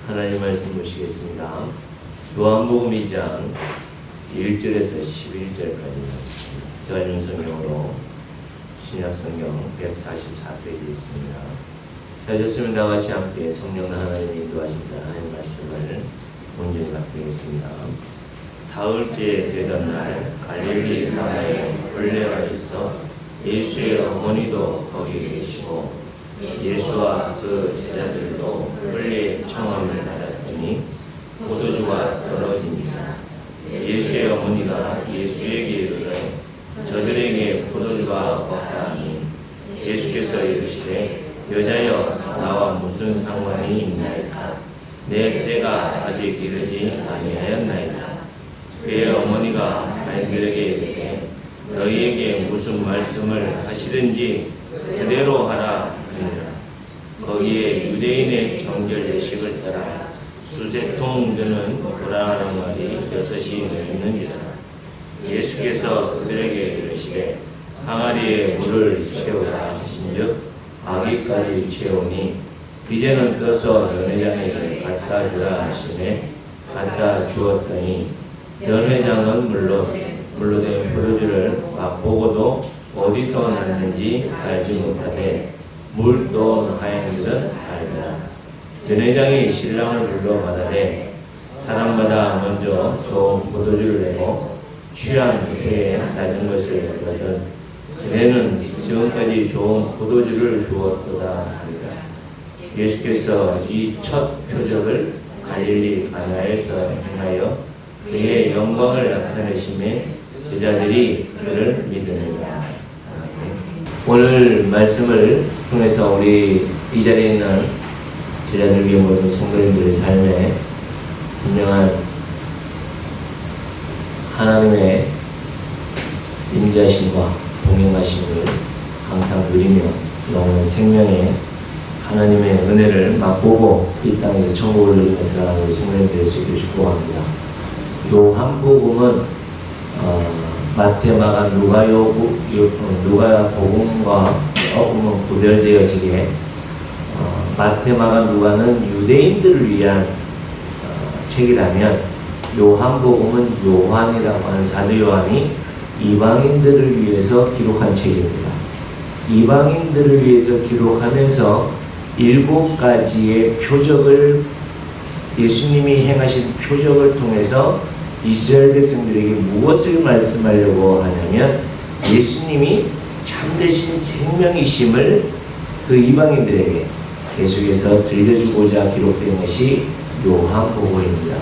하나님 말씀 보시겠습니다. 요한복음 2장 1절에서 11절까지 말씀. 대한윤성경으로 신약성경 144페이지에 있습니다. 찾으셨으면 나같이 함께 성령 하나님이 인도하신다 하는 말씀을 온전히 맡기겠습니다. 사흘째 되던 날 갈릴리 가나에 벌레가 있어 예수의 어머니도 거기 계시고 예수와 그 제자들도 벌레의 청함을 받았더니 포도주가 떨어집니다. 예수의 어머니가 예수에게 이르되 저들에게 포도주가 없다니 예수께서 이르시되 여자여 나와 무슨 상관이 있나이까 내 때가 아직 이르지 아니하였나이다. 그의 어머니가 아이들에게 이르되 너희에게 무슨 말씀을 하시든지 그대로 하라 하니라. 거기에 유대인의 정결 예식을 따라 두세 통 드는 보라한 말이 6이 있는지라. 예수께서 그들에게 이르시되 항아리에 물을 채우라 하신즉 아기까지 채우니 이제는 떠서 연회장에게 갖다 주라 하시매 갖다 주었더니 연회장은 물로 된 포도주를 맛보고도 어디서 났는지 알지 못하되 물도 하얀 줄은 알더라. 연회장이 신랑을 불러 말하되 사람마다 먼저 좋은 포도주를 내고 취한 후에 낮은 것을 주거든 그대는 지금까지 좋은 포도주를 주었도다 하니라. 예수께서 이 첫 표적을 갈릴리 가나에서 행하여 그의 영광을 나타내심에 제자들이 그를 믿으니라. 오늘 말씀을 통해서 우리 이 자리에 있는 제자들 위해 모든 성도님들의 삶에 분명한 하나님의 임재하심과 동행하심을 항상 누리며 영원한 생명의 하나님의 은혜를 맛보고 이 땅에서 천국을 누리며 살아가는 성도님들의 수 있기를 축복합니다. 요한복음은 마태, 마가, 누가 복음과 조금은 구별되어지게 마태, 마가, 누가는 유대인들을 위한 책이라면 요한복음은 요한이라고 하는 사도 요한이 이방인들을 위해서 기록한 책입니다. 이방인들을 위해서 기록하면서 7가지의 표적을 예수님이 행하신 표적을 통해서 이스라엘 백성들에게 무엇을 말씀하려고 하냐면 예수님이 참되신 생명이심을 그 이방인들에게 계속해서 들려주고자 기록된 것이 요한복음입니다.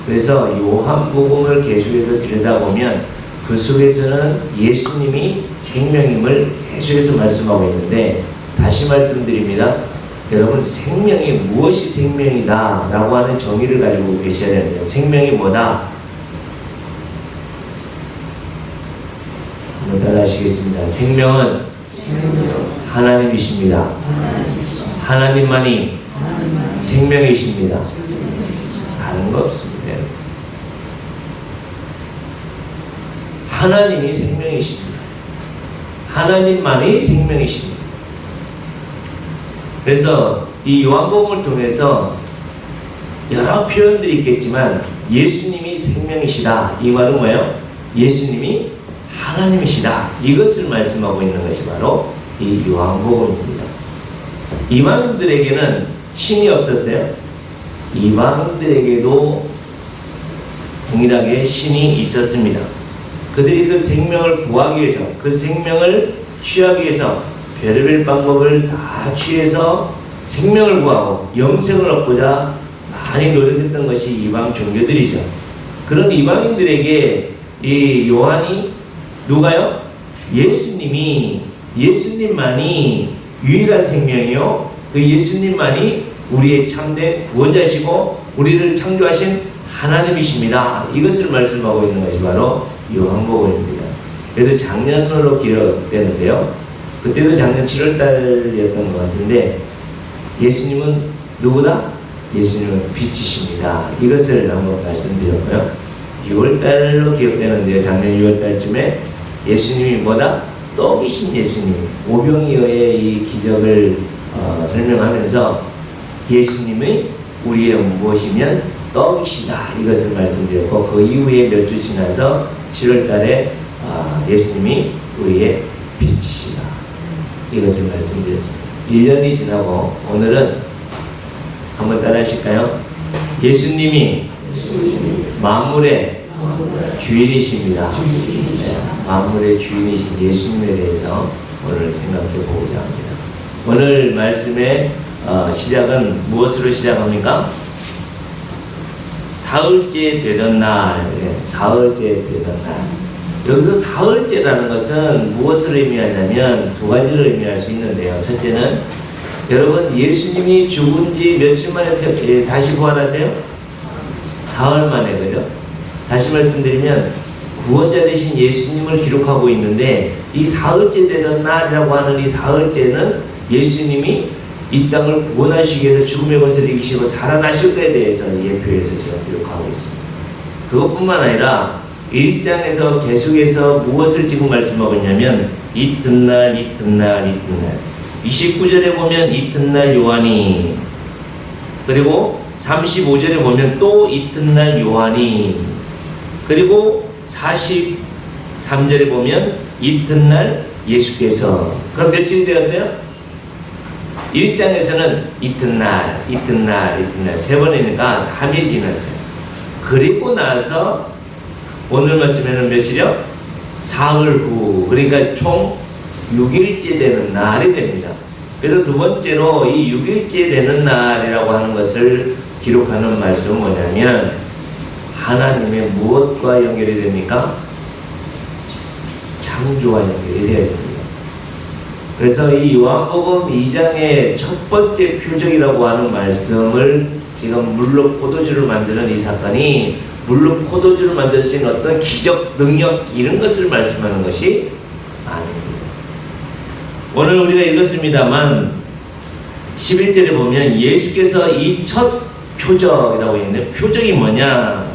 그래서 요한복음을 계속해서 들여다보면 그 속에서는 예수님이 생명임을 계속해서 말씀하고 있는데 다시 말씀드립니다. 여러분 생명이 무엇이 생명이다 라고 하는 정의를 가지고 계셔야 됩니다. 생명이 뭐다? 한번 따라 하시겠습니다. 생명은 하나님이십니다. 하나님만이 생명이십니다. 다른 거 없습니다. 하나님이 생명이십니다. 하나님만이 생명이십니다. 그래서 이 요한복음을 통해서 여러 표현들이 있겠지만 예수님이 생명이시다. 이 말은 뭐예요? 예수님이 하나님이시다. 이것을 말씀하고 있는 것이 바로 이 요한복음입니다. 이방인들에게는 신이 없었어요. 이방인들에게도 동일하게 신이 있었습니다. 그들이 그 생명을 구하기 위해서, 그 생명을 취하기 위해서 별의별 방법을 다 취해서 생명을 구하고 영생을 얻고자 많이 노력했던 것이 이방 종교들이죠. 그런 이방인들에게 이 요한이 누가요? 예수님만이 유일한 생명이요. 그 예수님만이 우리의 참된 구원자시고 우리를 창조하신 하나님이십니다. 이것을 말씀하고 있는 것이 바로 요한복음입니다. 그래서 작년으로 기록되는데요. 그때도 작년 7월달이었던 것 같은데 예수님은 누구다? 예수님은 빛이십니다. 이것을 한번 말씀드렸고요. 6월달로 기억되는데요. 작년 6월달쯤에 예수님이 뭐다? 떡이신 예수님. 오병이어의 이 기적을 설명하면서 예수님의 우리의 무엇이면 떡이시다. 이것을 말씀드렸고, 그 이후에 몇 주 지나서 7월 달에 예수님이 우리의 빛이시다. 이것을 말씀드렸습니다. 1년이 지나고 오늘은 한번 따라 하실까요? 예수님이 만물의 주인이십니다. 만물의 주인이신 예수님에 대해서 오늘 생각해 보고자 합니다. 오늘 말씀의 시작은 무엇으로 시작합니까? 사흘째 되던 날, 사흘째 되던 날. 여기서 사흘째라는 것은 무엇을 의미하냐면 두 가지를 의미할 수 있는데요. 첫째는 여러분 예수님이 죽은 지 며칠 만에 다시 부활하세요? 사흘 만에, 그죠? 다시 말씀드리면 구원자 되신 예수님을 기록하고 있는데, 이 사흘째 되던 날이라고 하는 이 사흘째는 예수님이 이 땅을 구원하시기 위해서 죽음의 권세를 이기시고 살아나실 때에 대해서 예표해서 제가 기록하고 있습니다. 그것뿐만 아니라 1장에서 계속해서 무엇을 지금 말씀하고 있냐면 이튿날 이튿날 이튿날, 29절에 보면 이튿날 요한이, 그리고 35절에 보면 또 이튿날 요한이, 그리고 43절에 보면 이튿날 예수께서. 그럼 며칠이 되었어요? 1장에서는 이튿날 이튿날 이튿날 세 번이니까 3일이 지났어요. 그리고 나서 오늘 말씀에는 며칠이요? 사흘 후, 그러니까 총 6일째 되는 날이 됩니다. 그래서 두 번째로 이 6일째 되는 날이라고 하는 것을 기록하는 말씀은 뭐냐면 하나님의 무엇과 연결이 됩니까? 창조와 연결이 되어야 됩니다. 그래서 이 요한복음 2장의 첫 번째 표적이라고 하는 말씀을 지금 물로 포도주를 만드는 이 사건이 물로 포도주를 만드신 어떤 기적, 능력 이런 것을 말씀하는 것이 아닙니다. 오늘 우리가 읽었습니다만 11절에 보면 예수께서 이 첫 표적이라고 했는데 표적이 뭐냐?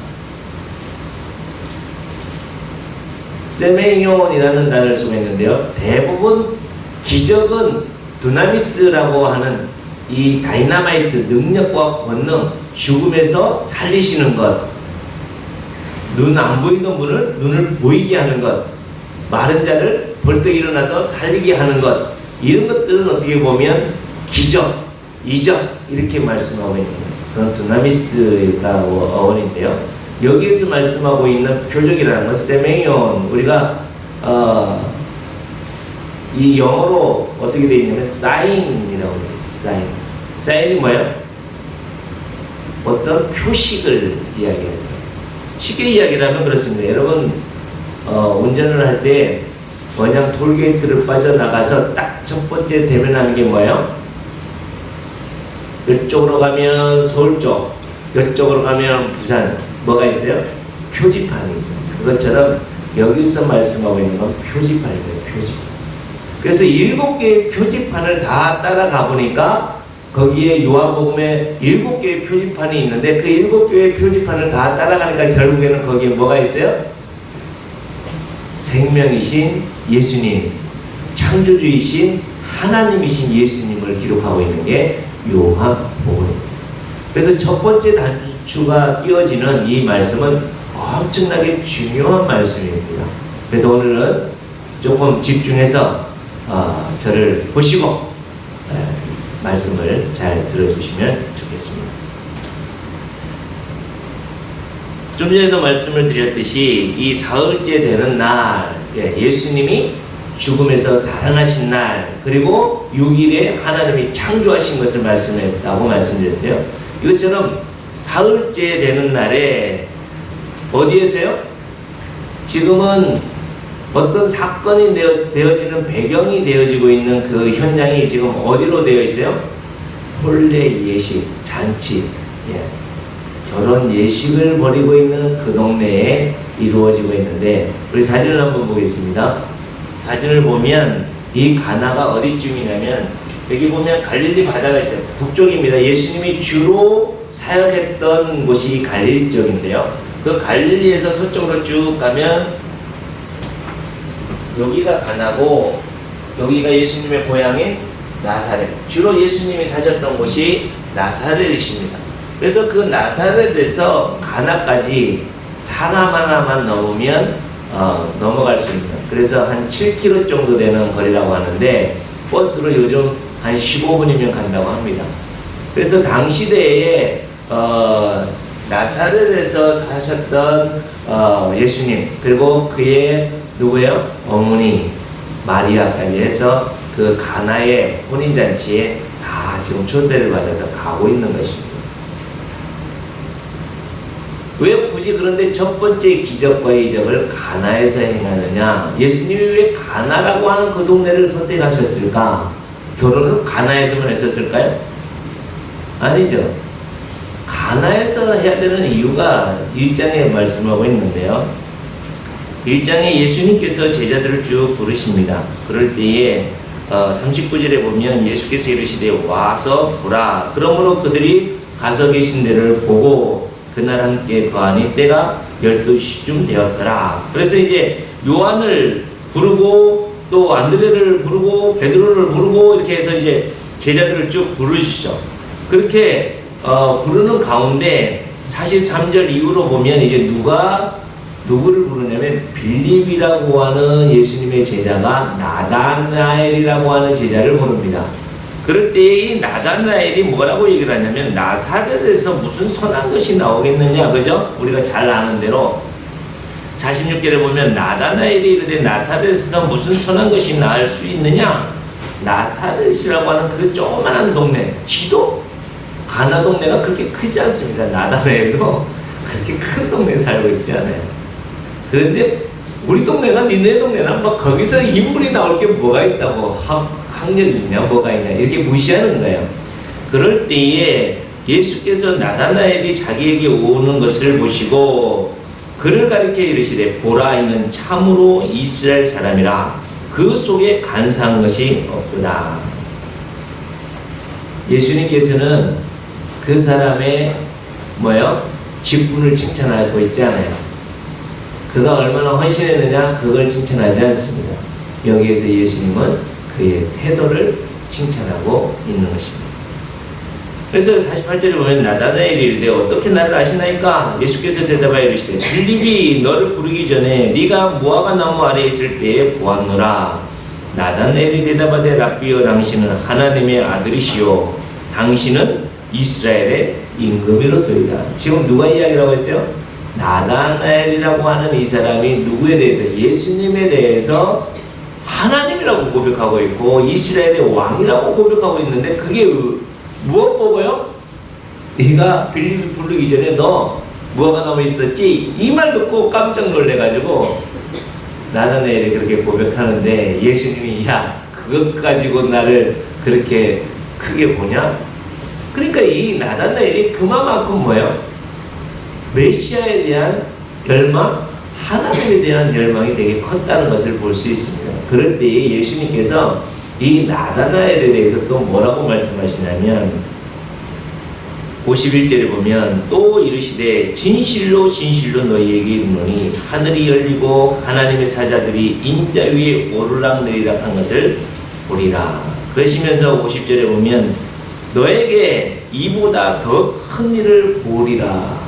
세메이온이라는 단어를 쓰고 있는데요. 대부분 기적은 두나미스라고 하는 이 다이나마이트 능력과 권능, 죽음에서 살리시는 것, 눈 안 보이던 분을 눈을 보이게 하는 것, 마른 자를 벌떡 일어나서 살리게 하는 것, 이런 것들은 어떻게 보면 기적, 이적 이렇게 말씀하고 있는 그런 두나미스가 어원인데요. 여기에서 말씀하고 있는 표적이라는 건 세메이온, 우리가 이 영어로 어떻게 되어 있냐면 사인이라고 되어 있어요. 사인. 사인이 뭐예요? 어떤 표식을 이야기해요. 쉽게 이야기하면 그렇습니다. 여러분 운전을 할 때 원양 톨게이트를 빠져나가서 딱 첫 번째 대면하는 게 뭐예요? 이쪽으로 가면 서울 쪽, 이쪽으로 가면 부산, 뭐가 있어요? 표지판이 있어요. 그것처럼 여기서 말씀하고 있는 건 표지판이에요. 표지판. 그래서 7개의 표지판을 다 따라가 보니까 거기에 요한복음에 7개의 표지판이 있는데 그 7개의 표지판을 다 따라가니까 결국에는 거기에 뭐가 있어요? 생명이신 예수님, 창조주이신 하나님이신 예수님을 기록하고 있는 게 요한복음입니다. 그래서 첫 번째 단추가 끼워지는 이 말씀은 엄청나게 중요한 말씀입니다. 그래서 오늘은 조금 집중해서 저를 보시고 말씀을 잘 들어주시면 좋겠습니다. 좀 전에도 말씀을 드렸듯이 이 사흘째 되는 날, 예수님이 죽음에서 살아나신 날, 그리고 6일에 하나님이 창조하신 것을 말씀했다고 말씀드렸어요. 이것처럼 사흘째 되는 날에 어디에서요? 지금은 어떤 사건이 되어지는 배경이 되어지고 있는 그 현장이 지금 어디로 되어 있어요? 혼례 예식, 잔치, 결혼 예식을 벌이고 있는 그 동네에 이루어지고 있는데, 우리 사진을 한번 보겠습니다. 사진을 보면 이 가나가 어디쯤이냐면 여기 보면 갈릴리 바다가 있어요. 북쪽입니다. 예수님이 주로 사역했던 곳이 갈릴리 쪽인데요. 그 갈릴리에서 서쪽으로 쭉 가면 여기가 가나고 여기가 예수님의 고향인 나사렛. 주로 예수님이 사셨던 곳이 나사렛이십니다. 그래서 그 나사렛에서 가나까지 사람 하나만 넘으면 넘어갈 수 있는, 그래서 한 7km 정도 되는 거리라고 하는데 버스로 요즘 한 15분이면 간다고 합니다. 그래서 당시대에 나사렛에서 사셨던 예수님, 그리고 그의 누구예요? 어머니 마리아까지 해서 그 가나의 혼인잔치에 다 지금 초대를 받아서 가고 있는 것입니다. 왜 굳이 그런데 첫 번째 기적과 이적을 가나에서 행하느냐? 예수님이 왜 가나라고 하는 그 동네를 선택하셨을까? 결혼을 가나에서만 했었을까요? 아니죠. 가나에서 해야 되는 이유가 1장에 말씀하고 있는데요. 1장에 예수님께서 제자들을 쭉 부르십니다. 그럴 때에 39절에 보면 예수께서 이르시되 와서 보라. 그러므로 그들이 가서 계신 데를 보고 그날 함께 거하니 때가 12시쯤 되었더라. 그래서 이제 요한을 부르고 또 안드레를 부르고 베드로를 부르고 이렇게 해서 이제 제자들을 쭉 부르시죠. 그렇게 부르는 가운데 43절 이후로 보면 이제 누구를 부르냐면 빌립이라고 하는 예수님의 제자가 나다나엘이라고 하는 제자를 부릅니다. 그럴 때 이 나다나엘이 뭐라고 얘기를 하냐면 나사렛에서 무슨 선한 것이 나오겠느냐, 그죠? 우리가 잘 아는 대로 46절에 보면 나다나엘이 이르되 나사렛에서 무슨 선한 것이 나올 수 있느냐? 나사렛이라고 하는 그 조그만한 동네, 지도 가나 동네가 그렇게 크지 않습니다. 나다나엘도 그렇게 큰 동네에 살고 있지 않아요. 그런데 우리 동네나 니네 동네나 막 거기서 인물이 나올 게 뭐가 있다고, 학력이 있냐 뭐가 있냐 이렇게 무시하는 거예요. 그럴 때에 예수께서 나다나엘이 자기에게 오는 것을 보시고 그를 가리켜 이르시되 보라 이는 참으로 이스라엘 사람이라 그 속에 간사한 것이 없구나. 예수님께서는 그 사람의 직분을 칭찬하고 있지 않아요. 그가 얼마나 헌신했느냐 그걸 칭찬하지 않습니다. 여기에서 예수님은 그의 태도를 칭찬하고 있는 것입니다. 그래서 48절에 보면 나다나엘이 이르되 어떻게 나를 아시나이까? 예수께서 대답하여 이르시되 빌립이 너를 부르기 전에 네가 무화과 나무 아래에 있을 때에 보았노라. 나다나엘이 대답하되 랍비여 당신은 하나님의 아들이시오 당신은 이스라엘의 임금이로소이다. 지금 누가 이야기라고 했어요? 나다나엘이라고 하는 이 사람이 누구에 대해서? 예수님에 대해서 하나님이라고 고백하고 있고 이스라엘의 왕이라고 고백하고 있는데 그게 무엇 보고요? 네가 빌립을 부르기 전에 너 무화과 나무에 있었지? 이 말 듣고 깜짝 놀래가지고 나다나엘이 그렇게 고백하는데 예수님이 야 그것 가지고 나를 그렇게 크게 보냐? 그러니까 이 나다나엘이 그만큼 메시아에 대한 열망, 하나님에 대한 열망이 되게 컸다는 것을 볼 수 있습니다. 그럴 때에 예수님께서 이 나다나엘에 대해서 또 뭐라고 말씀하시냐면 51절에 보면 또 이르시되 진실로 진실로 너희에게 이르노니 하늘이 열리고 하나님의 사자들이 인자 위에 오르락내리락 한 것을 보리라. 그러시면서 50절에 보면 너에게 이보다 더 큰 일을 보리라.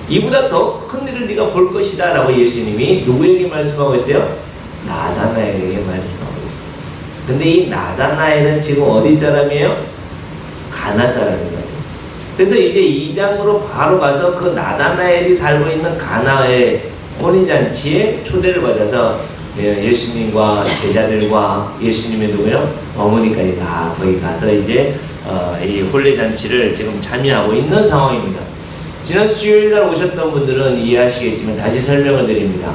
이보다 더 큰 일을 네가 볼 것이다 라고 예수님이 누구에게 말씀하고 있어요? 나다나엘에게 말씀하고 있어요. 근데 이 나다나엘은 지금 어디 사람이에요? 가나 사람입니다. 그래서 이제 2장으로 바로 가서 그 나다나엘이 살고 있는 가나의 혼인잔치에 초대를 받아서 예수님과 제자들과 예수님의 누구요? 어머니까지 다 거기 가서 이제 이 혼례잔치를 지금 참여하고 있는 상황입니다. 지난 수요일날 오셨던 분들은 이해하시겠지만 다시 설명을 드립니다.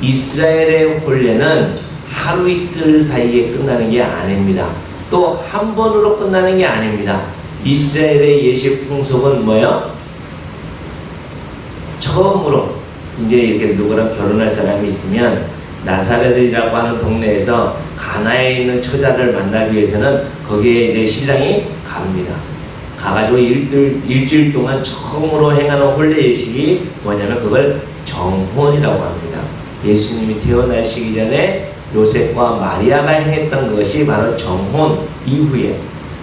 이스라엘의 혼례는 하루 이틀 사이에 끝나는 게 아닙니다. 또 한 번으로 끝나는 게 아닙니다. 이스라엘의 예식 풍속은 뭐예요? 처음으로 이제 이렇게 누구랑 결혼할 사람이 있으면 나사렛이라고 하는 동네에서 가나에 있는 처자를 만나기 위해서는 거기에 이제 신랑이 갑니다. 가가지고 일주일 동안 처음으로 행하는 혼례 예식이 뭐냐면 그걸 정혼이라고 합니다. 예수님이 태어나시기 전에 요셉과 마리아가 행했던 것이 바로 정혼 이후에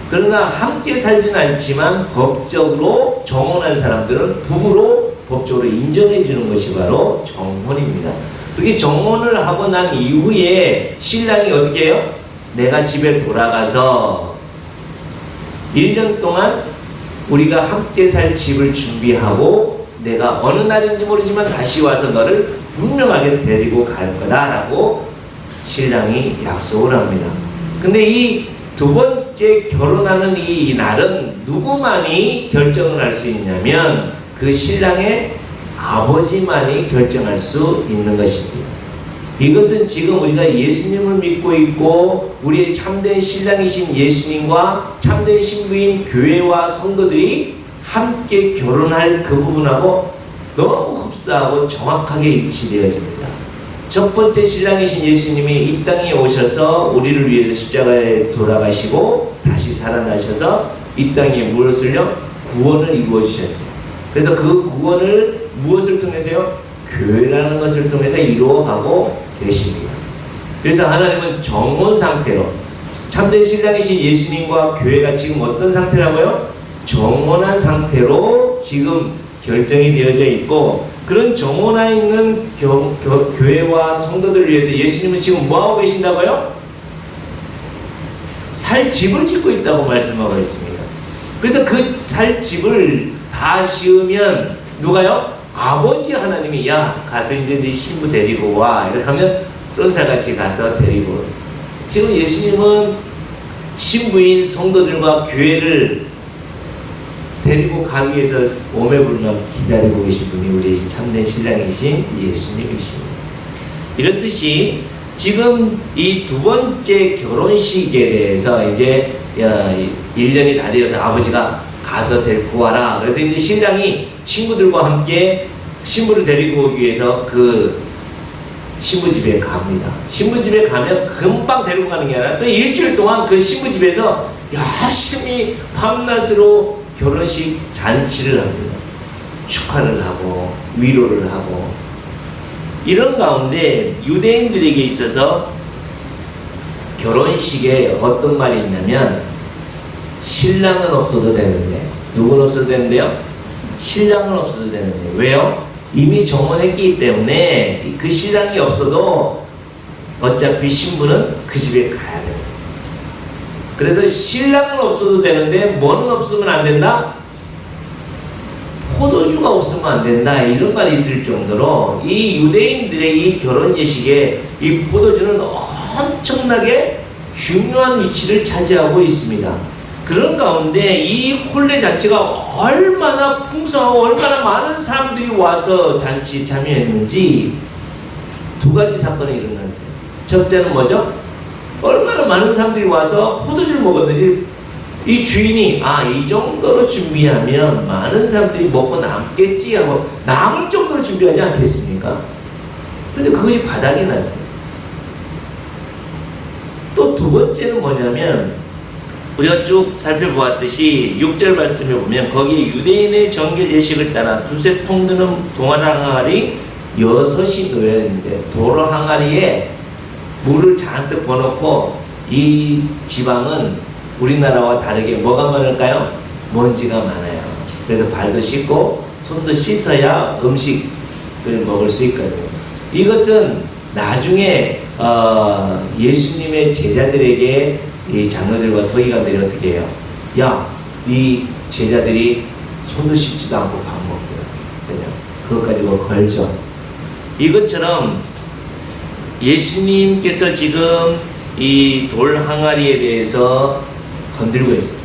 그러나 함께 살지는 않지만 법적으로 정혼한 사람들은 부부로 법적으로 인정해 주는 것이 바로 정혼입니다. 그게 정혼을 하고 난 이후에 신랑이 어떻게 해요? 내가 집에 돌아가서 1년 동안 우리가 함께 살 집을 준비하고 내가 어느 날인지 모르지만 다시 와서 너를 분명하게 데리고 갈 거다라고 신랑이 약속을 합니다. 근데 이 두 번째 결혼하는 이 날은 누구만이 결정을 할 수 있냐면 그 신랑의 아버지만이 결정할 수 있는 것입니다. 이것은 지금 우리가 예수님을 믿고 있고 우리의 참된 신랑이신 예수님과 참된 신부인 교회와 성도들이 함께 결혼할 그 부분하고 너무 흡사하고 정확하게 일치되어집니다. 첫 번째 신랑이신 예수님이 이 땅에 오셔서 우리를 위해서 십자가에 돌아가시고 다시 살아나셔서 이 땅에 무엇을요? 구원을 이루어 주셨어요. 그래서 그 구원을 무엇을 통해서요? 교회라는 것을 통해서 이루어가고 계십니다. 그래서 하나님은 정혼 상태로 참된 신랑이신 예수님과 교회가 지금 어떤 상태라고요? 정혼한 상태로 지금 결정이 되어져 있고, 그런 정혼해 있는 교회와 성도들을 위해서 예수님은 지금 뭐하고 계신다고요? 살 집을 짓고 있다고 말씀하고 있습니다. 그래서 그 살 집을 다 지으면 누가요? 아버지 하나님이 야 가서 이제 네 신부 데리고 와 이렇게 하면 쏜살같이 가서 데리고. 지금 예수님은 신부인 성도들과 교회를 데리고 가기 위해서 오매불망 기다리고 계신 분이 우리 참된 신랑이신 예수님이십니다. 이렇듯이 지금 이 두 번째 결혼식에 대해서 이제 1년이 다 되어서 아버지가 가서 데리고 와라. 그래서 이제 신랑이 친구들과 함께 신부를 데리고 오기 위해서 그 신부 집에 갑니다. 신부 집에 가면 금방 데리고 가는 게 아니라 또 일주일 동안 그 신부 집에서 열심히 밤낮으로 결혼식 잔치를 합니다. 축하를 하고 위로를 하고. 이런 가운데 유대인들에게 있어서 결혼식에 어떤 말이 있냐면 신랑은 없어도 되는데, 누구는 없어도 되는데요? 신랑은 없어도 되는데. 왜요? 이미 정혼했기 때문에 그 신랑이 없어도 어차피 신부는 그 집에 가야 돼요. 그래서 신랑은 없어도 되는데 뭐는 없으면 안 된다? 포도주가 없으면 안 된다. 이런 말이 있을 정도로 이 유대인들의 이 결혼 예식에 이 포도주는 엄청나게 중요한 위치를 차지하고 있습니다. 그런 가운데 이 혼례 잔치가 얼마나 풍성하고 얼마나 많은 사람들이 와서 잔치에 참여했는지 두 가지 사건이 일어났어요. 첫째는 뭐죠? 얼마나 많은 사람들이 와서 포도주를 먹었는지 이 주인이 이 정도로 준비하면 많은 사람들이 먹고 남겠지 하고 남을 정도로 준비하지 않겠습니까? 그런데 그것이 바닥이 났어요. 또 두 번째는 뭐냐면 우리가 쭉 살펴보았듯이 6절 말씀에 보면 거기에 유대인의 정결 예식을 따라 두세 통 드는 동안 항아리 6이 놓여야 되는데 도로 항아리에 물을 잔뜩 부어놓고, 이 지방은 우리나라와 다르게 뭐가 많을까요? 먼지가 많아요. 그래서 발도 씻고 손도 씻어야 음식을 먹을 수 있거든요. 이것은 나중에 예수님의 제자들에게 이 장로들과 서기관들이 어떻게 해요? 야, 네 제자들이 손도 씻지도 않고 밥 먹고요. 그죠? 그것 가지고 걸죠. 이것처럼 예수님께서 지금 이 돌 항아리에 대해서 건들고 있어요.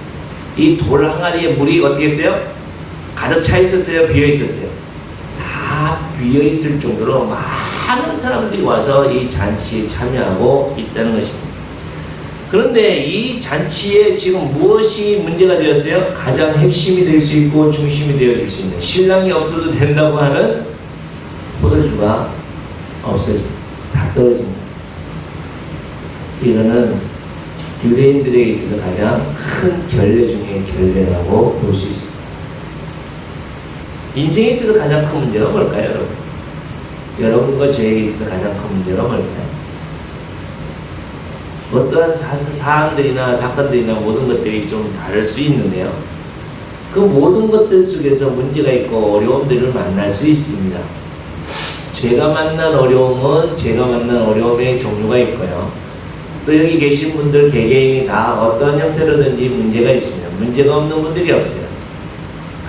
이 돌 항아리에 물이 어떻게 했어요? 가득 차 있었어요? 비어 있었어요? 다 비어 있을 정도로 많은 사람들이 와서 이 잔치에 참여하고 있다는 것입니다. 그런데 이 잔치에 지금 무엇이 문제가 되었어요? 가장 핵심이 될 수 있고 중심이 되어질 수 있는, 신랑이 없어도 된다고 하는 포도주가 없어집니다. 다 떨어집니다. 이거는 유대인들에게 있어서 가장 큰 결례 중에 결례라고 볼 수 있습니다. 인생에 있어서 가장 큰 문제가 뭘까요, 여러분? 여러분과 저에게 있어서 가장 큰 문제가 뭘까요? 어떠한 사항들이나 사건들이나 모든 것들이 좀 다를 수 있는데요. 그 모든 것들 속에서 문제가 있고 어려움들을 만날 수 있습니다. 제가 만난 어려움은 제가 만난 어려움의 종류가 있고요. 또 여기 계신 분들 개개인이 다 어떤 형태로든지 문제가 있습니다. 문제가 없는 분들이 없어요.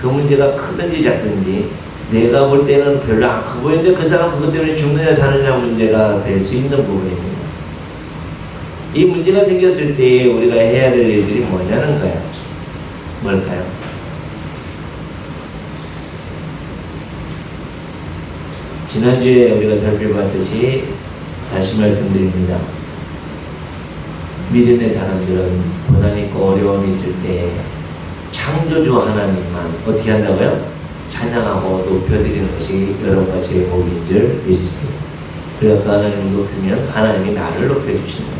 그 문제가 크든지 작든지 내가 볼 때는 별로 안 커 보이는데 그 사람 그것 때문에 죽느냐 사느냐 문제가 될 수 있는 부분입니다. 이 문제가 생겼을 때 우리가 해야 될 일들이 뭐냐는 거예요. 뭘까요? 지난주에 우리가 살펴봤듯이 다시 말씀드립니다. 믿음의 사람들은 고난이 있고 어려움이 있을 때 창조주 하나님만 어떻게 한다고요? 찬양하고 높여드리는 것이 여러분과 제 목인 줄 믿습니다. 그래서 그 하나님을 높이면 하나님이 나를 높여주신다.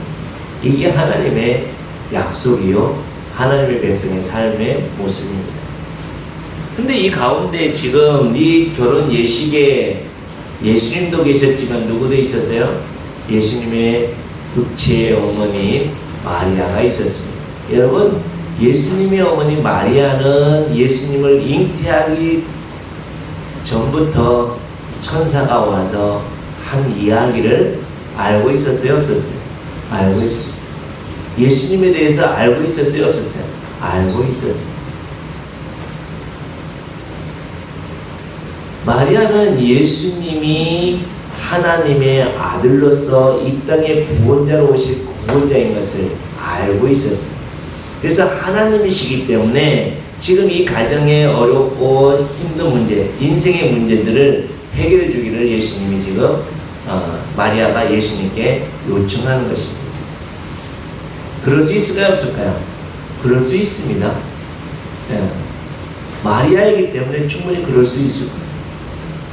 이게 하나님의 약속이요 하나님의 백성의 삶의 모습입니다. 근데 이 가운데 지금 이 결혼 예식에 예수님도 계셨지만 누구도 있었어요? 예수님의 육체의 어머니 마리아가 있었습니다. 여러분, 예수님의 어머니 마리아는 예수님을 잉태하기 전부터 천사가 와서 한 이야기를 알고 있었어요? 없었어요? 알고 있었어요. 예수님에 대해서 알고 있었어요? 없었어요? 알고 있었어요. 마리아는 예수님이 하나님의 아들로서 이 땅에 구원자로 오실 구원자인 것을 알고 있었어요. 그래서 하나님이시기 때문에 지금 이 가정의 어렵고 힘든 문제, 인생의 문제들을 해결해 주기를 예수님이 지금 마리아가 예수님께 요청하는 것입니다. 그럴 수 있을까요? 없을까요? 그럴 수 있습니다. 네. 마리아이기 때문에 충분히 그럴 수 있을 거예요.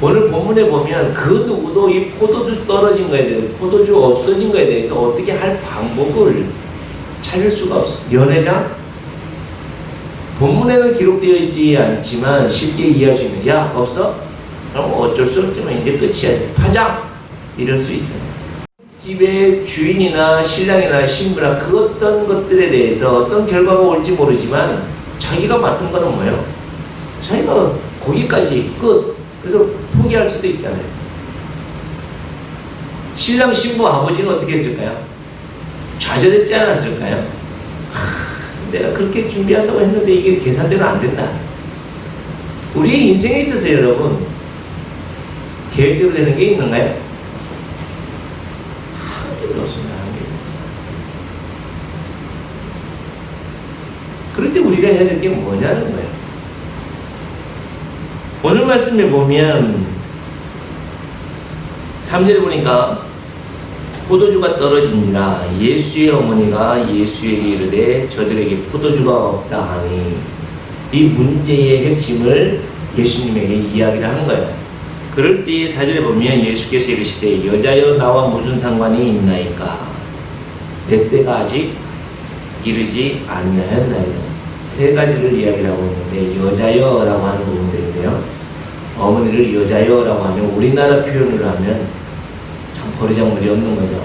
오늘 본문에 보면 그 누구도 이 포도주 떨어진 거에 대해서, 포도주 없어진 거에 대해서 어떻게 할 방법을 찾을 수가 없어요. 연회장? 본문에는 기록되어 있지 않지만 쉽게 이해할 수 있는, 야 없어? 그럼 어쩔 수 없지만 이제 끝이야. 파장! 이럴 수 있잖아요. 집의 주인이나 신랑이나 신부나 그 어떤 것들에 대해서 어떤 결과가 올지 모르지만 자기가 맡은 거는 뭐예요? 자기가 거기까지 끝. 그래서 포기할 수도 있잖아요. 신랑 신부 아버지는 어떻게 했을까요? 좌절했지 않았을까요? 내가 그렇게 준비한다고 했는데 이게 계산대로 안 된다. 우리의 인생에 있어서 여러분 계획대로 되는 게 있는가요? 한 개도 없습니다. 한 개도. 그럴 때 우리가 해야 될 게 뭐냐는 거예요. 오늘 말씀에 보면 3절에 보니까 포도주가 떨어지니라 예수의 어머니가 예수에게 이르되 저들에게 포도주가 없다 하니 이 문제의 핵심을 예수님에게 이야기를 한 거예요. 그럴 때 4절에 보면 예수께서 이르시되 여자여 나와 무슨 상관이 있나이까 내 때가 아직 이르지 아니하였나이다. 세 가지를 이야기를 하고 있는데 여자여라고 하는 부분들인데요. 어머니를 여자여라고 하면 우리나라 표현으로 하면 참 버리장물이 없는 거죠.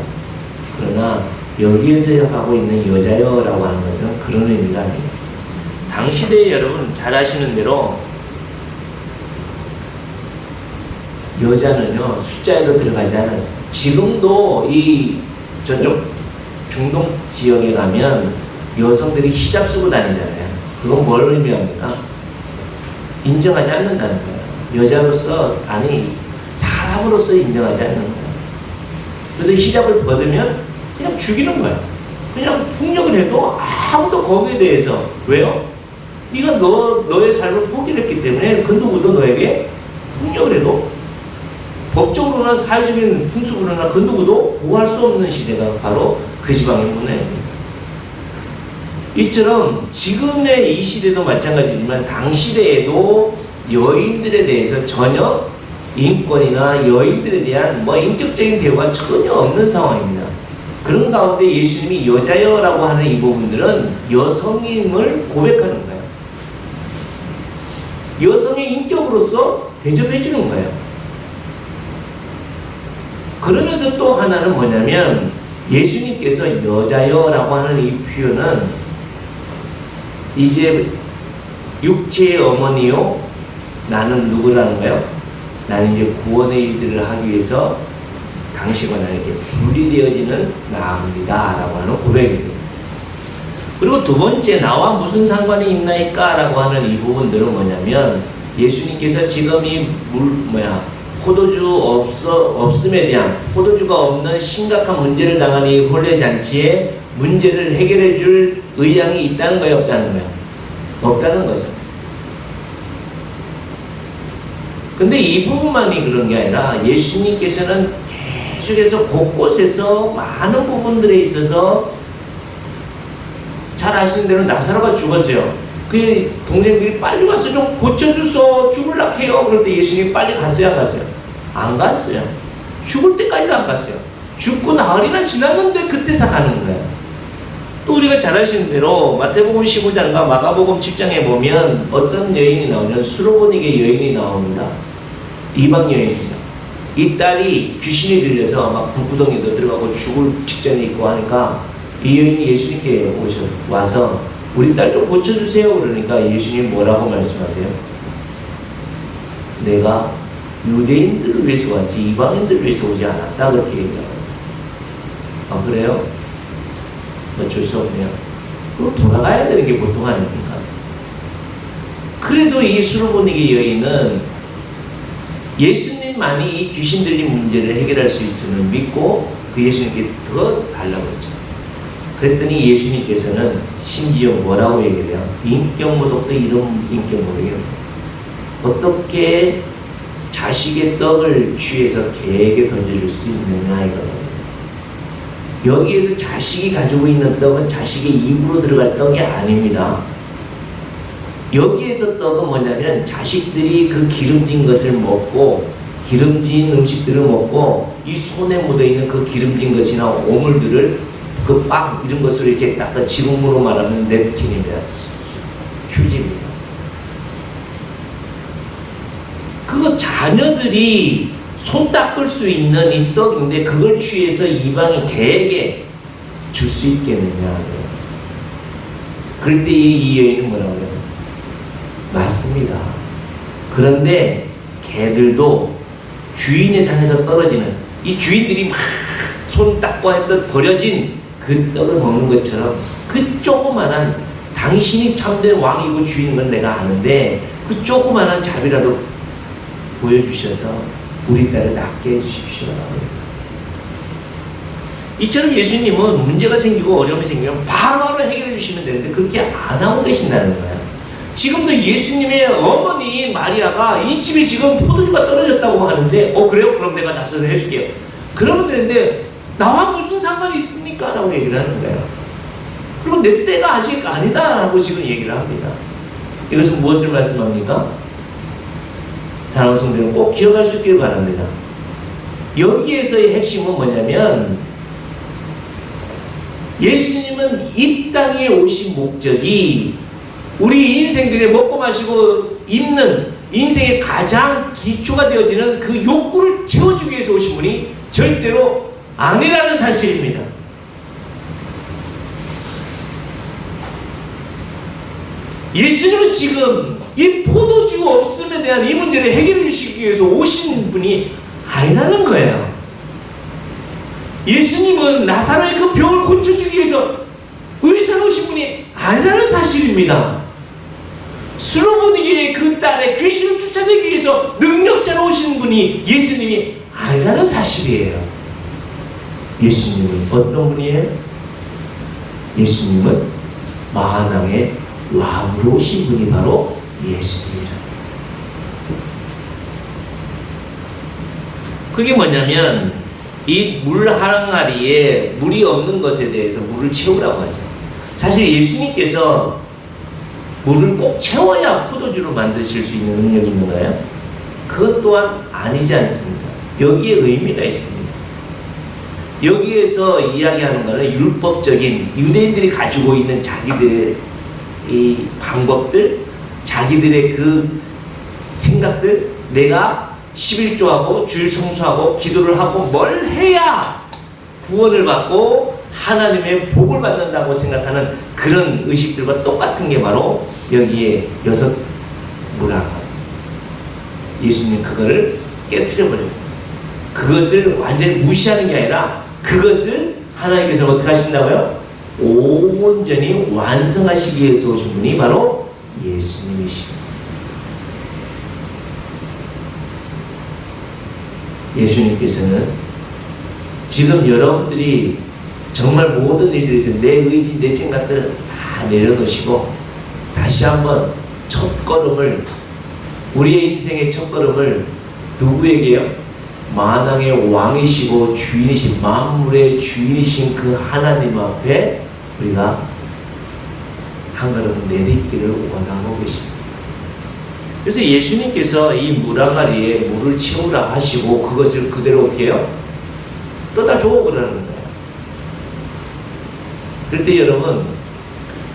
그러나 여기에서 하고 있는 여자여라고 하는 것은 그런 의미가 아닙니다. 당시대에 여러분 잘 아시는 대로 여자는요 숫자에도 들어가지 않았어요. 지금도 이 저쪽 중동 지역에 가면 여성들이 히잡 쓰고 다니잖아요. 그건 뭘 의미합니까? 인정하지 않는다는 거예요. 여자로서, 아니 사람으로서 인정하지 않는 거예요. 그래서 히잡을 벗으면 그냥 죽이는 거예요. 그냥 폭력을 해도 아무도 거기에 대해서, 왜요? 네가 너의 삶을 포기를 했기 때문에 그 누구도 너에게 폭력을 해도 법적으로나 사회적인 풍습으로나 그 누구도 보호할 수 없는 시대가 바로 그 지방의 문화입니다. 이처럼 지금의 이 시대도 마찬가지지만 당시대에도 여인들에 대해서 전혀 인권이나 여인들에 대한 인격적인 대우가 전혀 없는 상황입니다. 그런 가운데 예수님이 여자여라고 하는 이 부분들은 여성임을 고백하는 거예요. 여성의 인격으로서 대접해 주는 거예요. 그러면서 또 하나는 뭐냐면 예수님께서 여자여라고 하는 이 표현은 이제 육체의 어머니요, 나는 누구라는 거예요? 나는 이제 구원의 일들을 하기 위해서 당신과 나에게 분리되어지는 나입니다 라고 하는 고백입니다. 그리고 두 번째, 나와 무슨 상관이 있나이까 라고 하는 이 부분들은 뭐냐면, 예수님께서 지금 이 포도주 없음에 대한, 포도주가 없는 심각한 문제를 당한 이 혼례잔치에 문제를 해결해 줄 의향이 있다는 거예요, 없다는 거예요? 없다는 거죠. 근데 이 부분만이 그런 게 아니라 예수님께서는 계속해서 곳곳에서 많은 부분들에 있어서 잘 아시는 대로 나사로가 죽었어요. 그 동생들이 빨리 와서 좀 고쳐주소, 죽을라 해요. 그럴 때 예수님이 빨리 갔어요, 안 갔어요? 안 갔어요. 죽을 때까지도 안 갔어요. 죽고 나흘이나 지났는데 그때서 가는 거예요. 또 우리가 잘 아시는 대로 마태복음 15장과 마가복음 7장에 보면 어떤 여인이 나오냐면 수로보니게 여인이 나옵니다. 이방 여인이죠. 이 딸이 귀신이 들려서 막 불구덩이도 들어가고 죽을 직전에 있고 하니까 이 여인이 예수님께 와서 우리 딸 좀 고쳐주세요. 그러니까 예수님이 뭐라고 말씀하세요? 내가 유대인들을 위해서 왔지 이방인들을 위해서 오지 않았다. 그렇게 얘기해요. 아, 그래요? 어쩔 수 없네요. 그럼 돌아가야 되는 게 보통 아닙니까? 그래도 이 수로보니게 여인은 예수님만이 이 귀신 들린 문제를 해결할 수 있음을 믿고 그 예수님께 더 달라고 했죠. 그랬더니 예수님께서는 심지어 뭐라고 얘기를 해요? 인격모독도 이런 인격모독이에요. 어떻게 자식의 떡을 취해서 개에게 던져줄 수 있느냐 이거예요. 여기에서 자식이 가지고 있는 떡은 자식의 입으로 들어갈 떡이 아닙니다. 여기에서 떡은 뭐냐면 자식들이 그 기름진 것을 먹고 기름진 음식들을 먹고 이 손에 묻어있는 그 기름진 것이나 오물들을 그 빵 이런 것으로 이렇게 닦아 지금으로 말하면 냅킨입니다. 휴지입니다. 그거 자녀들이 손 닦을 수 있는 이 떡인데 그걸 취해서 이방인 개에게 줄 수 있겠느냐. 그럴 때 이 여인은 뭐라고 해요? 맞습니다. 그런데 개들도 주인의 잔에서 떨어지는 이 주인들이 막 손 닦고 했던 버려진 그 떡을 먹는 것처럼 그 조그만한 당신이 참된 왕이고 주인인 건 내가 아는데 그 조그만한 자비라도 보여주셔서 우리 딸을 낫게 해주십시오. 이처럼 예수님은 문제가 생기고 어려움이 생기면 바로바로 해결해 주시면 되는데 그렇게 안 하고 계신다는 거예요. 지금도 예수님의 어머니 마리아가 이 집에 지금 포도주가 떨어졌다고 하는데 그래요? 그럼 내가 나서서 해줄게요. 그러면 되는데 나와 무슨 상관이 있습니까? 라고 얘기를 하는 거예요. 그리고 내 때가 아직 아니다 라고 지금 얘기를 합니다. 이것은 무엇을 말씀합니까? 사랑하는 성도는 꼭 기억할 수 있기를 바랍니다. 여기에서의 핵심은 뭐냐면 예수님은 이 땅에 오신 목적이 우리 인생들의 먹고 마시고 입는 인생의 가장 기초가 되어지는 그 욕구를 채워주기 위해서 오신 분이 절대로 아니라는 사실입니다. 예수님은 지금 이 포도주 없음에 대한 이 문제를 해결해 주시기 위해서 오신 분이 아니라는 거예요. 예수님은 나사로의 그 병을 고쳐주기 위해서 의사로 오신 분이 아니라는 사실입니다. 수로보니게의 그 딸의 귀신을 쫓아내기 위해서 능력자로 오신 분이 예수님이 아니라는 사실이에요. 예수님은 어떤 분이에요? 예수님은 만왕의 왕으로 오신 분이 바로 예수님이라. 그게 뭐냐면 이 물 항아리에 물이 없는 것에 대해서 물을 채우라고 하죠. 사실 예수님께서 물을 꼭 채워야 포도주로 만드실 수 있는 능력이 있는 거예요? 그것 또한 아니지 않습니다. 여기에 의미가 있습니다. 여기에서 이야기하는 것은 율법적인 유대인들이 가지고 있는 자기들의 이 방법들, 자기들의 그 생각들, 내가 11조하고 주일 성수하고 기도를 하고 뭘 해야 구원을 받고 하나님의 복을 받는다고 생각하는 그런 의식들과 똑같은 게 바로 여기에 여섯 문화. 예수님 그거를 깨트려버려요. 그것을 완전히 무시하는 게 아니라 그것을 하나님께서 어떻게 하신다고요? 온전히 완성하시기 위해서 오신 분이 바로 예수님이십니다. 예수님께서는 지금 여러분들이 정말 모든 일들에서 내 의지, 내 생각들을 다 내려놓으시고 다시 한번 첫걸음을, 우리의 인생의 첫걸음을 누구에게요? 만왕의 왕이시고 주인이신, 만물의 주인이신 그 하나님 앞에 우리가 한 걸음 내딛기를 원하고 계십니다. 그래서 예수님께서 이 물 한 마리에 물을 채우라 하시고 그것을 그대로 어떻게 해요? 떠다 줘 그러는 거예요. 그럴 때 여러분,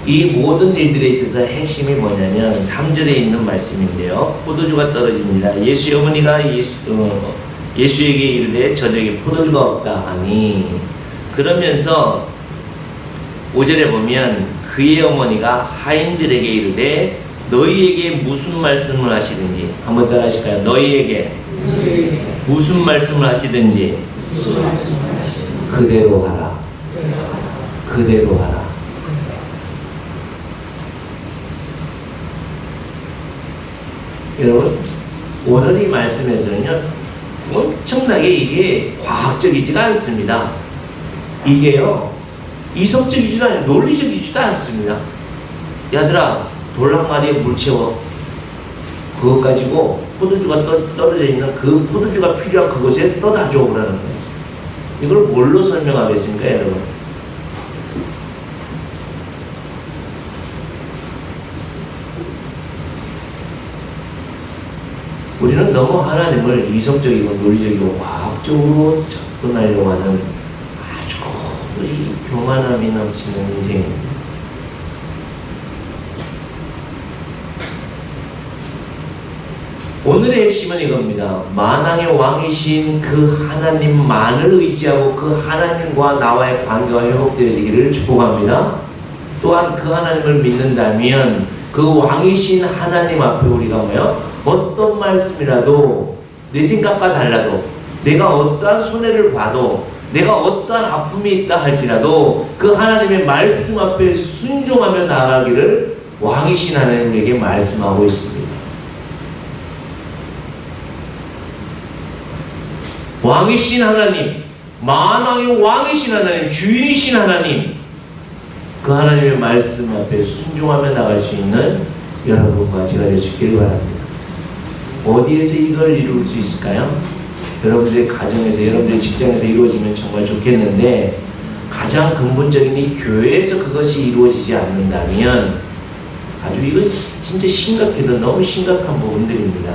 이 모든 일들에 있어서 핵심이 뭐냐면 3절에 있는 말씀인데요. 포도주가 떨어집니다. 예수의 어머니가 예수에게 이르되 저녁에 포도주가 없다 하니, 그러면서 5절에 보면 그의 어머니가 하인들에게 이르되 너희에게 무슨 말씀을 하시든지, 한번 따라 하실까요? 너희에게 무슨 말씀을 하시든지 그대로 하라. 그대로 하라. 여러분, 오늘 이 말씀에서는요, 엄청나게 이게 과학적이지가 않습니다. 이게요, 이성적이지도 않아요. 논리적이지도 않습니다. 야들아, 돌 한 마리에 물 채워. 그것 가지고 포도주가 떨어져 있는 그 포도주가 필요한 그것에 떠다 줘 그러는 거예요. 이걸 뭘로 설명하겠습니까, 여러분? 우리는 너무 하나님을 이성적이고 논리적이고 과학적으로 접근하려고 하는 아주 이 교만함이 넘치는 인생입니다. 오늘의 핵심은 이겁니다. 만왕의 왕이신 그 하나님만을 의지하고 그 하나님과 나와의 관계가 회복되어지기를 축복합니다. 또한 그 하나님을 믿는다면 그 왕이신 하나님 앞에 우리가 뭐요? 어떤 말씀이라도 내 생각과 달라도, 내가 어떠한 손해를 봐도, 내가 어떠한 아픔이 있다 할지라도 그 하나님의 말씀 앞에 순종하며 나아가기를 왕이신 하나님 우리에게 말씀하고 있습니다. 왕이신 하나님, 만왕의 왕이신 하나님, 주인이신 하나님, 그 하나님의 말씀 앞에 순종하며 나갈 수 있는 여러분과 제가 될 수 있기를 바랍니다. 어디에서 이걸 이룰 수 있을까요? 여러분들의 가정에서, 여러분들의 직장에서 이루어지면 정말 좋겠는데, 가장 근본적인 이 교회에서 그것이 이루어지지 않는다면 아주 이거 진짜 심각해도 너무 심각한 부분들입니다.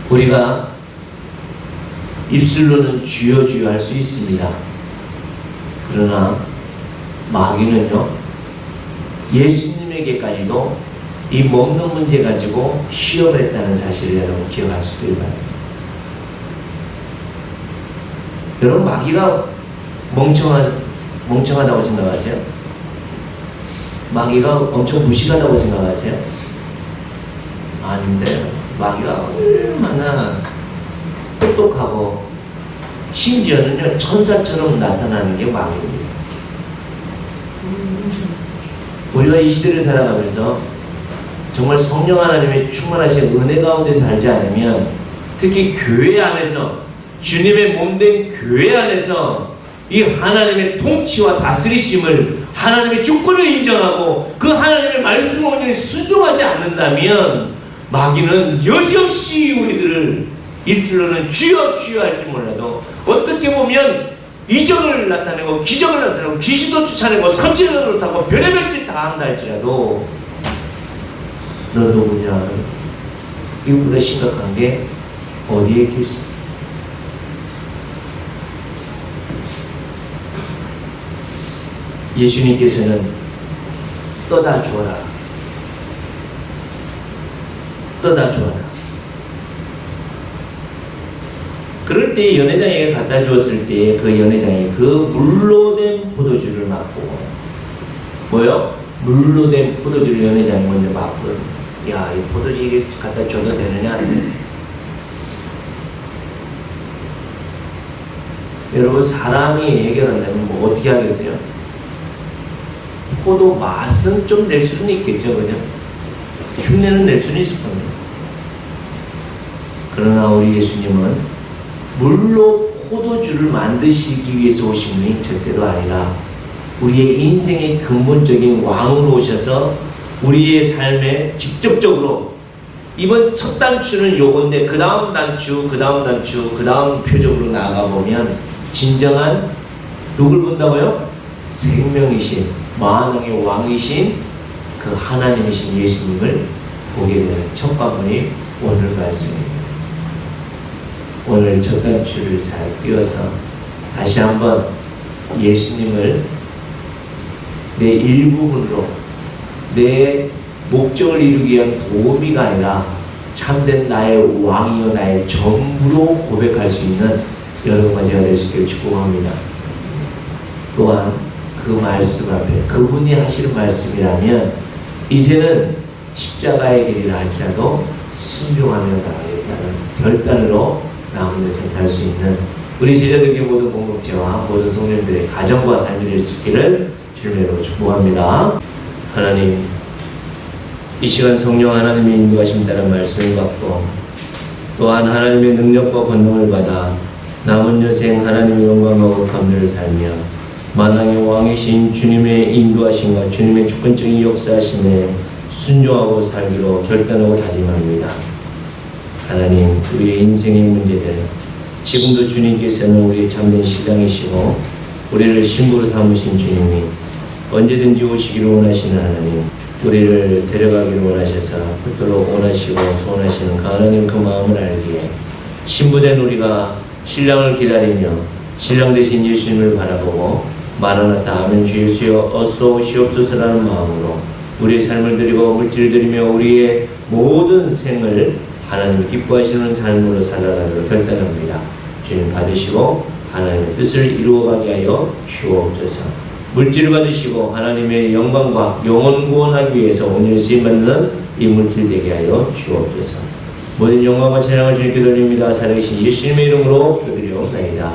우리가 입술로는 주여 주여 할 수 있습니다. 그러나 마귀는요, 예수님에게까지도 이 먹는 문제 가지고 시험했다는 사실을 여러분 기억하시길 바랍니다. 여러분, 마귀가 멍청하다고 생각하세요? 마귀가 엄청 무식하다고 생각하세요? 아닌데, 마귀가 얼마나 똑똑하고 심지어는요, 천사처럼 나타나는 게 마귀입니다. 우리가 이 시대를 살아가면서 정말 성령 하나님의 충만하신 은혜 가운데 살지 않으면, 특히 교회 안에서, 주님의 몸된 교회 안에서 이 하나님의 통치와 다스리심을, 하나님의 주권을 인정하고 그 하나님의 말씀을 온전히 순종하지 않는다면 마귀는 여지없이 우리들을 입술로는 주여 주여 할지 몰라도 어떻게 보면 이적을 나타내고 기적을 나타내고 귀신도 쫓아내고 선지자를 노릇하고 별의별 짓 다 한다 할지라도 너 누구냐? 이거보다 심각한 게 어디에 있겠습니까? 예수님께서는 떠다 주어라. 떠다 주어라. 그럴 때 연회장에게 갖다 주었을 때 그 연회장이 그 물로 된 포도주를 맛보고, 뭐요? 물로 된 포도주를 연회장이 먼저 맛보고, 야, 이 포도주 이게 갖다 줘도 되느냐? 여러분, 사람이 해결한다면 뭐 어떻게 하겠어요? 포도 맛은 좀 낼 수는 있겠죠, 그죠? 흉내는 낼 수는 있을 겁니다. 그러나 우리 예수님은 물로 포도주를 만드시기 위해서 오신 분이 절대로 아니라 우리의 인생의 근본적인 왕으로 오셔서 우리의 삶에 직접적으로 이번 첫 단추는 요건데 그 다음 단추, 그 다음 단추, 그 다음 표적으로 나아가보면 진정한 누굴 본다고요? 생명이신 만왕의 왕이신 그 하나님이신 예수님을 보게 되는 첫 관문이 오늘 말씀입니다. 오늘 첫 단추를 잘 띄워서 다시 한번 예수님을 내 일부분으로 내 목적을 이루기 위한 도우미가 아니라 참된 나의 왕이요 나의 전부로 고백할 수 있는 여러분과 제가 될 수 있기를 축복합니다. 또한 그 말씀 앞에 그분이 하시는 말씀이라면 이제는 십자가의 길이라 할지라도 순종하며 나가겠다는 결단으로 남은 데서 살 수 있는 우리 제자들에게 모든 공동체와 모든 성도님들의 가정과 삶이 될 수 있기를 주님으로 축복합니다. 하나님, 이 시간 성령 하나님의 인도하신다는 말씀을 받고 또한 하나님의 능력과 권능을 받아 남은 여생 하나님의 영광과 감사를 살며 만왕의 왕이신 주님의 인도하심과 주님의 주권적인 역사하심에 순종하고 살기로 결단하고 다짐합니다. 하나님, 우리의 인생의 문제들 지금도 주님께서는 우리의 참된 시장이시고 우리를 신부로 삼으신 주님이 언제든지 오시기를 원하시는 하나님, 우리를 데려가기를 원하셔서 그토록 원하시고 소원하시는 그 하나님 그 마음을 알기에 신부된 우리가 신랑을 기다리며 신랑 되신 예수님을 바라보고 마라나타 아멘 주 예수여 어서 오시옵소서라는 마음으로 우리의 삶을 드리고 물질을 드리며 우리의 모든 생을 하나님 기뻐하시는 삶으로 살아가기로 결단합니다. 주님 받으시고 하나님의 뜻을 이루어가게 하여 주옵소서. 물질을 받으시고 하나님의 영광과 영혼 구원하기 위해서 온전히 쓰임받는 이 물질 되게 하여 주옵소서. 모든 영광과 찬양을 주님께 돌립니다. 살아계신 예수님의 이름으로 기도드리옵나이다.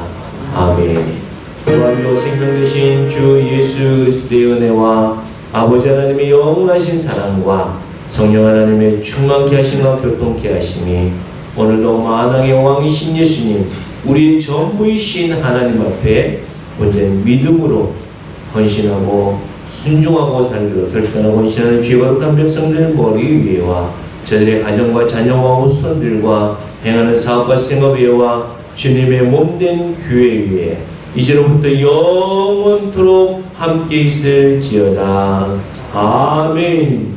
아멘. 또한 생명 되신 주 예수 그리스도의 은혜와 아버지 하나님의 영원하신 사랑과 성령 하나님의 충만케 하심과 교통케 하심이 오늘도 만왕의 왕이신 예수님 우리의 전부이신 하나님 앞에 온전히 믿음으로 헌신하고 순종하고 살기로 결단하고 헌신하는 죄거룩한 백성들 머리 위에와 저들의 가정과 자녀와 후손들과 행하는 사업과 생업 위에와 주님의 몸된 교회 위에 이제로부터 영원토록 함께 있을지어다. 아멘.